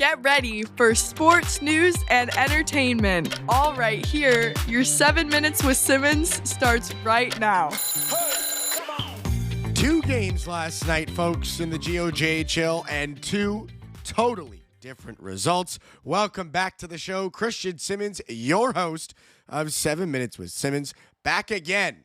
Get ready for sports news and entertainment. All right here, your 7 minutes with Simmons starts right now. Two games last night, folks, in the GOJHL, and two totally different results. Welcome back to the show. Christian Simmons, your host of 7 Minutes with Simmons, back again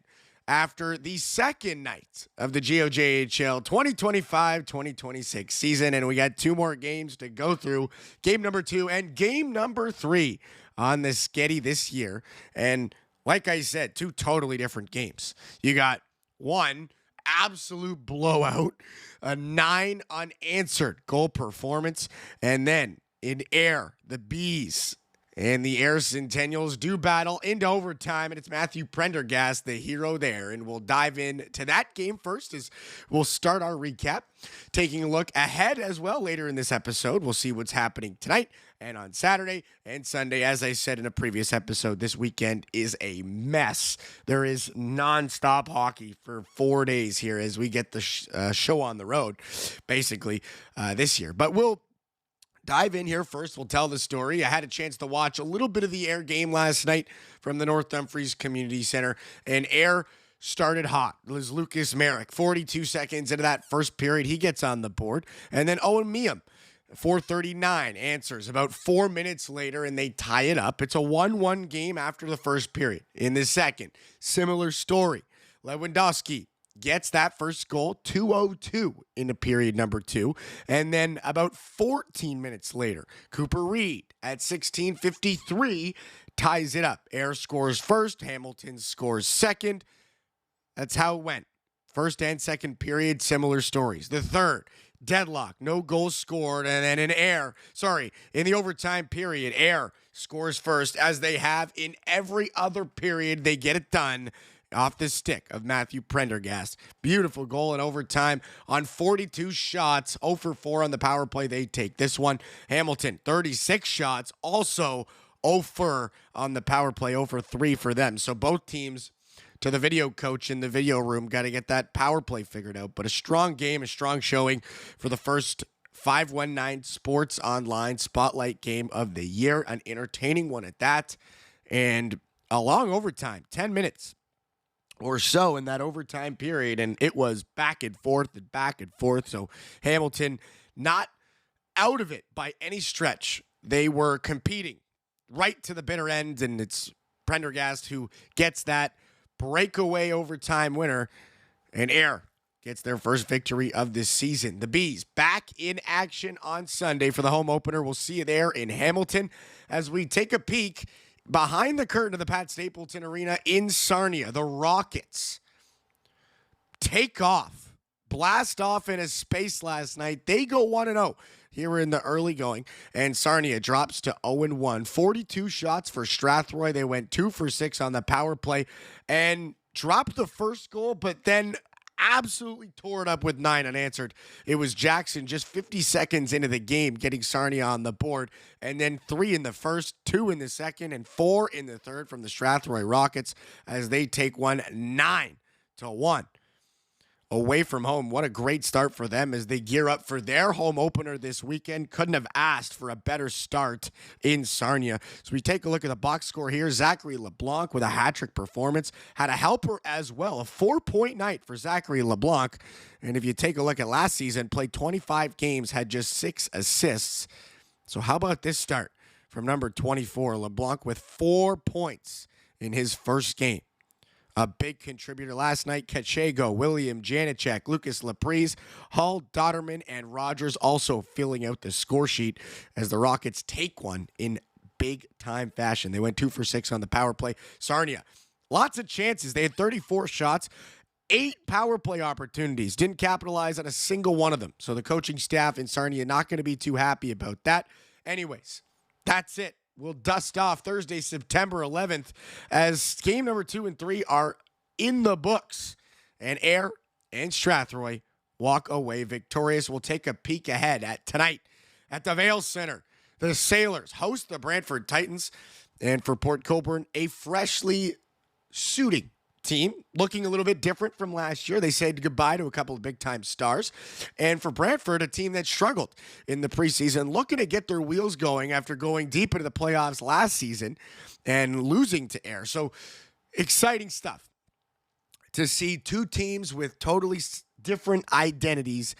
after the second night of the GOJHL 2025-2026 season, and we got two more games to go through. Game number 2 and game number 3 on the Sketty this year. And like I said, two totally different games. You got one absolute blowout, a 9 unanswered goal performance, and then in air, the Bees and the Air Centennials do battle into overtime, and it's Matthew Prendergast, the hero there. And we'll dive into that game first as we'll start our recap, taking a look ahead as well later in this episode. We'll see what's happening tonight and on Saturday and Sunday. As I said in a previous episode, this weekend is a mess. There is nonstop hockey for 4 days here as we get the show on the road, basically, this year. But we'll dive in here first. We'll tell the story. I had a chance to watch a little bit of the Air game last night from the North Dumfries Community Center, and Air started hot. It was Lucas Merrick, 42 seconds into that first period. He gets on the board, and then Owen Meehan, 4:39, answers about 4 minutes later, and they tie it up. It's a 1-1 game after the first period. In the second, similar story. Lewandowski gets that first goal, 2:02 into period number 2. And then about 14 minutes later, Cooper Reed at 16:53 ties it up. Air scores first, Hamilton scores second. That's how it went. First and second period, similar stories. The third, deadlock, no goals scored. And then in the overtime period, Air scores first, as they have in every other period. They get it done off the stick of Matthew Prendergast. Beautiful goal in overtime on 42 shots, 0 for 4 on the power play. They take this one. Hamilton, 36 shots, also 0 for on the power play, 0 for 3 for them. So both teams, to the video coach in the video room, got to get that power play figured out. But a strong game, a strong showing for the first 519 Sports Online Spotlight game of the year. An entertaining one at that. And a long overtime, 10 minutes or so in that overtime period, and it was back and forth and back and forth. So Hamilton not out of it by any stretch. They were competing right to the bitter end, and it's Prendergast who gets that breakaway overtime winner, and Air gets their first victory of this season. The Bees back in action on Sunday for the home opener. We'll see you there in Hamilton as we take a peek behind the curtain of the Pat Stapleton Arena in Sarnia. The Rockets take off, blast off in a space last night. They go 1-0 here in the early going, and Sarnia drops to 0-1. 42 shots for Strathroy. They went 2 for 6 on the power play and dropped the first goal, but then absolutely tore it up with 9 unanswered. It was Jackson just 50 seconds into the game getting Sarnia on the board, and then 3 in the first, 2 in the second, and 4 in the third from the Strathroy Rockets as they take one 9-1 away from home. What a great start for them as they gear up for their home opener this weekend. Couldn't have asked for a better start in Sarnia. So we take a look at the box score here. Zachary LeBlanc with a hat-trick performance. Had a helper as well. A 4-point night for Zachary LeBlanc. And if you take a look at last season, played 25 games, had just 6 assists. So how about this start from number 24, LeBlanc with 4 points in his first game. A big contributor last night, Kachego, William Janicek, Lucas Laprise, Hall, Dotterman, and Rogers also filling out the score sheet as the Rockets take one in big-time fashion. They went 2 for 6 on the power play. Sarnia, lots of chances. They had 34 shots, 8 power play opportunities. Didn't capitalize on a single one of them. So the coaching staff in Sarnia not going to be too happy about that. Anyways, that's it. We'll dust off Thursday, September 11th, as game number 2 and 3 are in the books. And Air and Strathroy walk away victorious. We'll take a peek ahead at tonight at the Vail Center. The Sailors host the Brantford Titans. And for Port Colborne, a freshly suiting team, looking a little bit different from last year. They said goodbye to a couple of big-time stars. And for Brantford, a team that struggled in the preseason, looking to get their wheels going after going deep into the playoffs last season and losing to Ayr. So exciting stuff to see two teams with totally different identities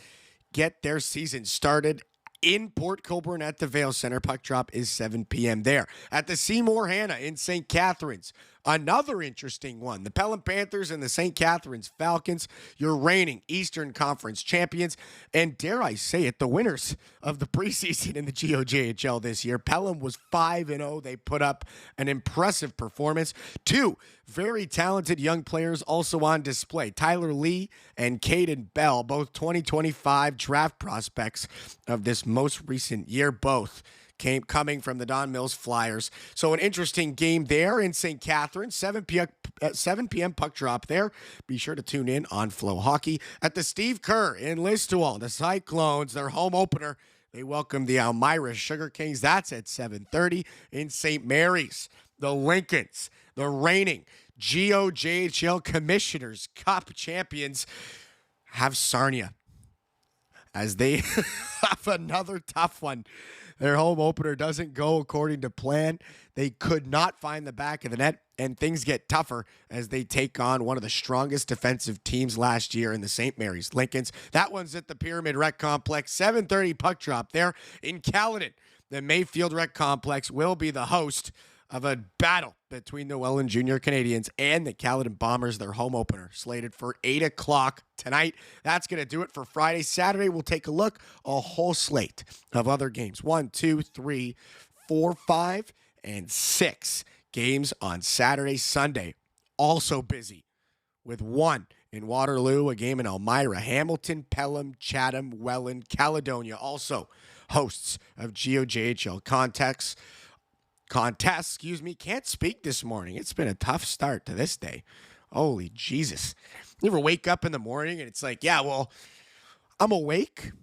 get their season started in Port Colborne at the Vail Center. Puck drop is 7 p.m. there. At the Seymour Hannah in St. Catharines, another interesting one. The Pelham Panthers and the St. Catharines Falcons, your reigning Eastern Conference champions, and dare I say it, the winners of the preseason in the GOJHL this year. Pelham was 5-0. They put up an impressive performance. Two very talented young players also on display. Tyler Lee and Caden Bell, both 2025 draft prospects of this most recent year, both coming from the Don Mills Flyers. So an interesting game there in St. Catharines, 7 p.m. puck drop there. Be sure to tune in on Flow Hockey. At the Steve Kerr in Listowel, the Cyclones, their home opener, they welcome the Elmira Sugar Kings. That's at 7:30 in St. Mary's. The Lincolns, the reigning GOJHL Commissioners Cup champions, have Sarnia as they have another tough one. Their home opener doesn't go according to plan. They could not find the back of the net, and things get tougher as they take on one of the strongest defensive teams last year in the St. Mary's Lincolns. That one's at the Pyramid Rec Complex, 7:30 puck drop there in Caledon. The Mayfield Rec Complex will be the host of a battle between the Welland Junior Canadians and the Caledon Bombers, their home opener, slated for 8 o'clock tonight. That's going to do it for Friday. Saturday, we'll take a look, a whole slate of other games. 1, 2, 3, 4, 5, and 6 games on Saturday. Sunday, also busy with one in Waterloo, a game in Elmira, Hamilton, Pelham, Chatham, Welland, Caledonia, also hosts of GOJHL contests, can't speak this morning. It's been a tough start to this day. Holy Jesus. You ever wake up in the morning and it's like, yeah, well, I'm awake.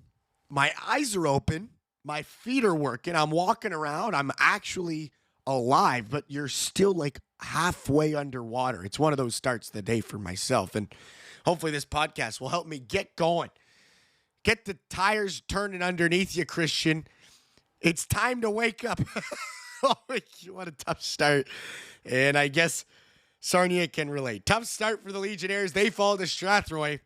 My eyes are open. My feet are working. I'm walking around. I'm actually alive, but you're still like halfway underwater. It's one of those starts of the day for myself. And hopefully this podcast will help me get going. Get the tires turning underneath you, Christian. It's time to wake up. Oh, what a tough start. And I guess Sarnia can relate. Tough start for the Legionnaires. They fall to Strathroy.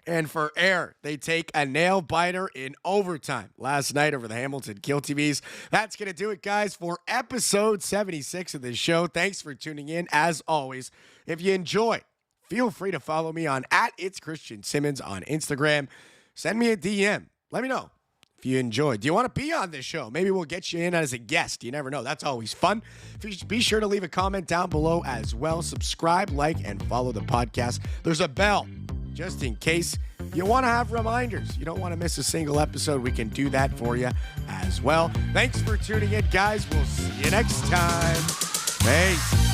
And for Ayr, they take a nail biter in overtime last night over the Hamilton Kill TVs. That's going to do it, guys, for episode 76 of the show. Thanks for tuning in. As always, if you enjoy, feel free to follow me on @It'sChristianSimmons on Instagram. Send me a DM. Let me know if you enjoyed. Do you want to be on this show? Maybe we'll get you in as a guest. You never know. That's always fun. Be sure to leave a comment down below as well. Subscribe, like, and follow the podcast. There's a bell just in case you want to have reminders. You don't want to miss a single episode. We can do that for you as well. Thanks for tuning in, guys. We'll see you next time. Peace.